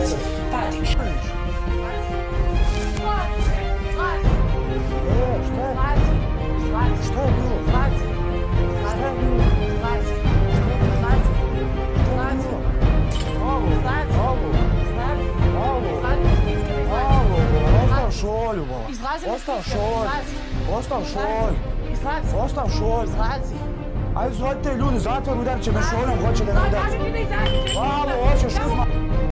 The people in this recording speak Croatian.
Izlazi. Padik. Šta je? Šta je bilo? Šta je bilo? Ostav šolju, bola. Ostav šolju. Ajde, zvodite ljudi, zatvor udarit će me šoljom, hoće da me udari. Alo, hoćeš uzma.